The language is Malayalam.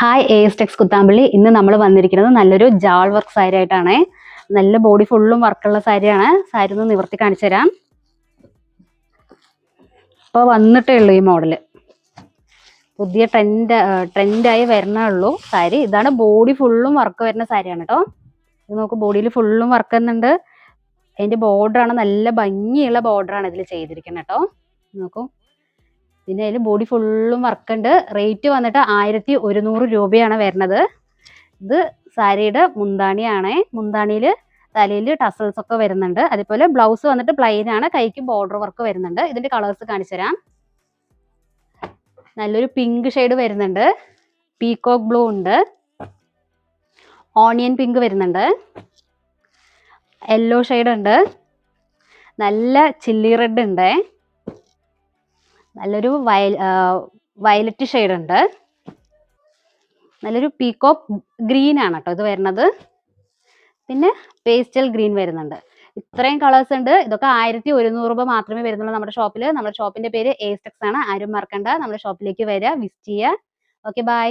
ഹായ് എസ്റ്റെക്സ് കുത്താമ്പള്ളി. ഇന്ന് നമ്മൾ വന്നിരിക്കുന്നത് നല്ലൊരു ജാൾ വർക്ക് സാരി ആയിട്ടാണ്. നല്ല ബോഡി ഫുള്ളും വർക്കുള്ള സാരിയാണ്. സാരി ഒന്ന് നിവർത്തി കാണിച്ചു തരാം. ഇപ്പോൾ വന്നിട്ടേ ഉള്ളൂ ഈ മോഡല്. പുതിയ ട്രെൻഡായി വരണേ ഉള്ളൂ സാരി. ഇതാണ് ബോഡി ഫുള്ളും വർക്ക് വരുന്ന സാരിയാണ് കേട്ടോ. ഇത് നോക്ക്, ബോഡിയിൽ ഫുള്ളും വർക്ക് വരുന്നുണ്ട്. അതിൻ്റെ ബോർഡറാണ്, നല്ല ഭംഗിയുള്ള ബോർഡറാണ് ഇതിൽ ചെയ്തിരിക്കുന്നത് കേട്ടോ. നോക്കൂ, പിന്നെ അതിൽ ബോഡി ഫുള്ളും വർക്ക് ഉണ്ട്. റേറ്റ് വന്നിട്ട് 1100 രൂപയാണ് വരുന്നത്. ഇത് സാരിയുടെ മുന്താണിയാണ്. മുന്താണിയിൽ തലയിൽ ടസൽസ് ഒക്കെ വരുന്നുണ്ട്. അതുപോലെ ബ്ലൗസ് വന്നിട്ട് പ്ലെയിൻ ആണ്, കൈക്ക് ബോർഡർ വർക്ക് വരുന്നുണ്ട്. ഇതിന്റെ കളേഴ്സ് കാണിച്ചു തരാം. നല്ലൊരു പിങ്ക് ഷെയ്ഡ് വരുന്നുണ്ട്, പീകോക്ക് ബ്ലൂ ഉണ്ട്, ഓണിയൻ പിങ്ക് വരുന്നുണ്ട്, യെല്ലോ ഷെയ്ഡ് ഉണ്ട്, നല്ല ചില്ലി റെഡ് ഉണ്ട്, നല്ലൊരു വയലറ്റ് ഷെയ്ഡ് ഉണ്ട്, നല്ലൊരു പീകോക്ക് ഗ്രീൻ ആണ് കേട്ടോ ഇത് വരുന്നത്. പിന്നെ പേസ്റ്റൽ ഗ്രീൻ വരുന്നുണ്ട്. ഇത്രയും കളേഴ്സ് ഉണ്ട്. ഇതൊക്കെ 1100 രൂപ മാത്രമേ വരുന്നുള്ളൂ നമ്മുടെ ഷോപ്പിൽ. നമ്മുടെ ഷോപ്പിന്റെ പേര് എസ്റ്റെക്സ് ആണ്. ആരും മറക്കണ്ട, നമ്മുടെ ഷോപ്പിലേക്ക് വരിക, വിസിറ്റ് ചെയ്യുക. Okay, by.